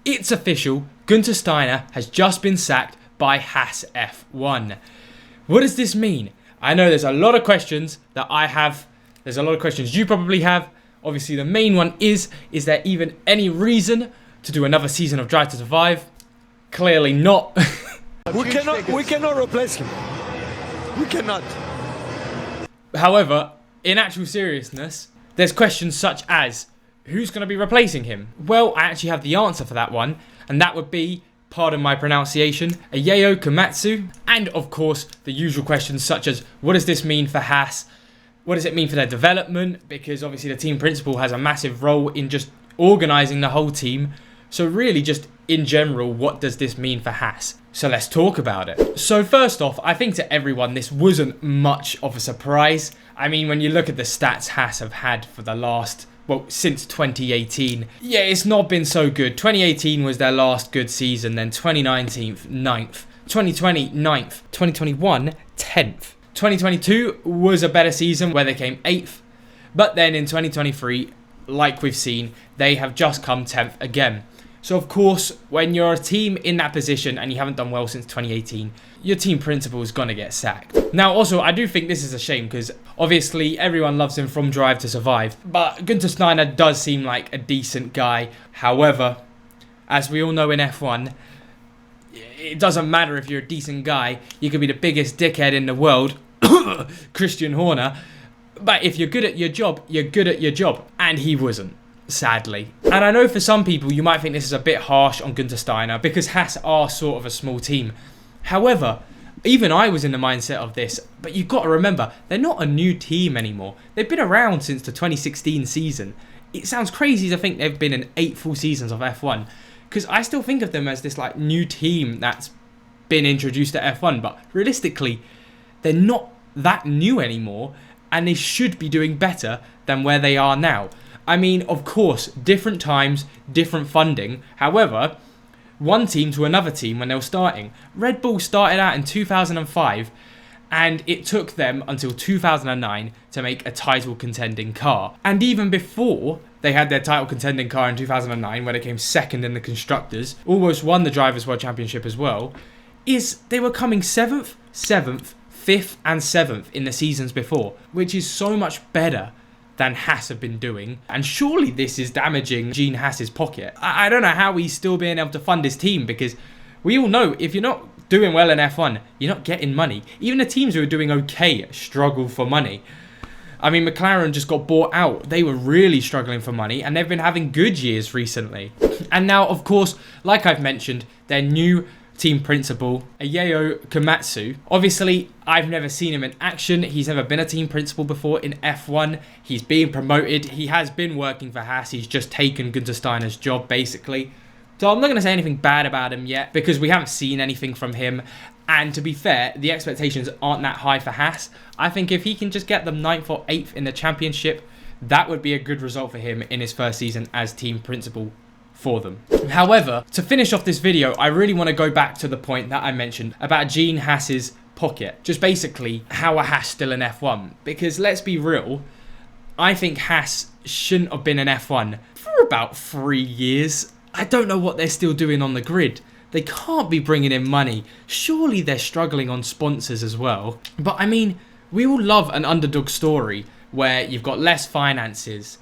It's official, Guenther Stiener has just been sacked by Haas F1. What does this mean? I know there's a lot of questions that I have. There's a lot of questions you probably have. Obviously, the main one is there even any reason to do another season of Drive to Survive? Clearly not. We cannot replace him. We cannot. However, in actual seriousness, there's questions such as, who's going to be replacing him? Well, I actually have the answer for that one, and that would be, pardon my pronunciation, Ayeyo Komatsu. And of course, the usual questions such as, what does this mean for Haas? What does it mean for their development? Because obviously the team principal has a massive role in just organising the whole team. So really just in general, what does this mean for Haas? So let's talk about it. So first off, I think to everyone, this wasn't much of a surprise. I mean, when you look at the stats Haas have had for the last, well, since 2018, yeah, it's not been so good. 2018 was their last good season, then 2019, 9th, 2020, 9th, 2021, 10th. 2022 was a better season where they came 8th, but then in 2023, like we've seen, they have just come 10th again. So of course, when you're a team in that position and you haven't done well since 2018, your team principal is going to get sacked. Now also, I do think this is a shame because obviously everyone loves him from Drive to Survive, but Guenther Stiener does seem like a decent guy. However, as we all know in F1, it doesn't matter if you're a decent guy. You could be the biggest dickhead in the world, Christian Horner, but if you're good at your job, you're good at your job. And he wasn't, sadly. And I know for some people you might think this is a bit harsh on Guenther Stiener because Haas are sort of a small team. However, even I was in the mindset of this, but you've got to remember, they're not a new team anymore. They've been around since the 2016 season. It sounds crazy to think they've been in 8 full seasons of F1 because I still think of them as this like new team that's been introduced to F1, but realistically, they're not that new anymore and they should be doing better than where they are now. I mean, of course, different times, different funding. However, one team to another team when they were starting. Red Bull started out in 2005 and it took them until 2009 to make a title contending car. And even before they had their title contending car in 2009, where they came second in the Constructors, almost won the Drivers' World Championship as well, is they were coming 7th, 5th and 7th in the seasons before, which is so much better than Haas have been doing. And surely this is damaging Gene Haas's pocket. I don't know how he's still being able to fund his team because we all know if you're not doing well in F1, you're not getting money. Even the teams who are doing okay struggle for money. I mean, McLaren just got bought out. They were really struggling for money and they've been having good years recently. And now, of course, like I've mentioned, their new team principal, Ayeyo Komatsu. Obviously, I've never seen him in action. He's never been a team principal before in F1. He's being promoted. He has been working for Haas. He's just taken Guenther Steiner's job, basically. So I'm not going to say anything bad about him yet because we haven't seen anything from him. And to be fair, the expectations aren't that high for Haas. I think if he can just get them 9th or 8th in the championship, that would be a good result for him in his first season as team principal for them. However, to finish off this video, I really want to go back to the point that I mentioned about Gene Haas's pocket. Just basically, how are Haas still in F1? Because let's be real, I think Haas shouldn't have been in F1 for about 3 years. I don't know what they're still doing on the grid. They can't be bringing in money. Surely they're struggling on sponsors as well. But I mean, we all love an underdog story where you've got less finances.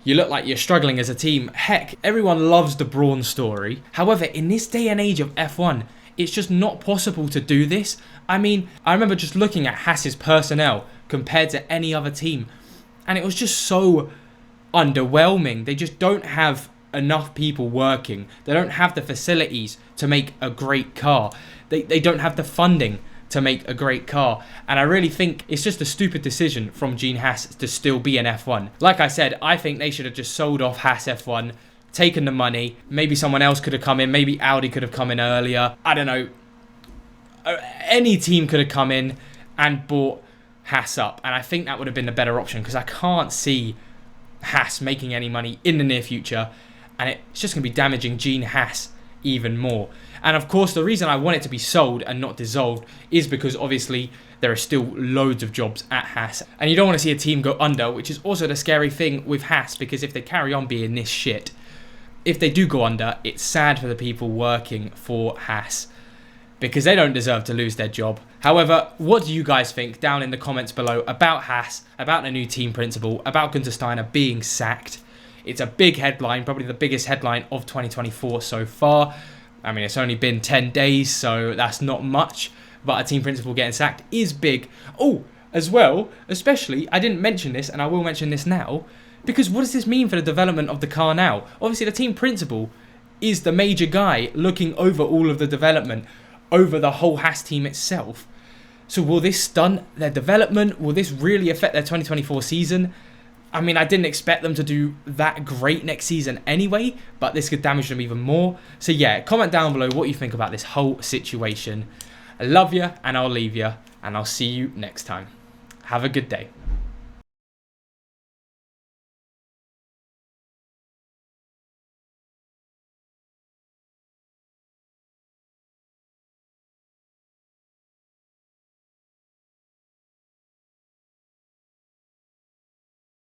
You look like you're struggling as a team. Heck, everyone loves the Brawn story. However, in this day and age of F1, it's just not possible to do this. I mean, I remember just looking at Haas's personnel compared to any other team, and it was just so underwhelming. They just don't have enough people working. They don't have the facilities to make a great car. They don't have the funding to make a great car. And I really think it's just a stupid decision from Gene Haas to still be in F1. Like I said, I think they should have just sold off Haas F1, taken the money. Maybe someone else could have come in. Maybe Audi could have come in earlier. I don't know. Any team could have come in and bought Haas up. And I think that would have been the better option because I can't see Haas making any money in the near future. And it's just going to be damaging Gene Haas even more. And of course, the reason I want it to be sold and not dissolved is because obviously there are still loads of jobs at Haas. And you don't want to see a team go under, which is also the scary thing with Haas, because if they carry on being this shit, if they do go under, it's sad for the people working for Haas, because they don't deserve to lose their job. However, what do you guys think down in the comments below about Haas, about the new team principal, about Guenther Stiener being sacked? It's a big headline, probably the biggest headline of 2024 so far. I mean, it's only been 10 days, so that's not much, but a team principal getting sacked is big. Oh, as well, especially, I didn't mention this, and I will mention this now, because what does this mean for the development of the car now? Obviously, the team principal is the major guy looking over all of the development, over the whole Haas team itself. So will this stunt their development? Will this really affect their 2024 season? I mean, I didn't expect them to do that great next season anyway, but this could damage them even more. So yeah, comment down below what you think about this whole situation. I love you, and I'll leave you, and I'll see you next time. Have a good day.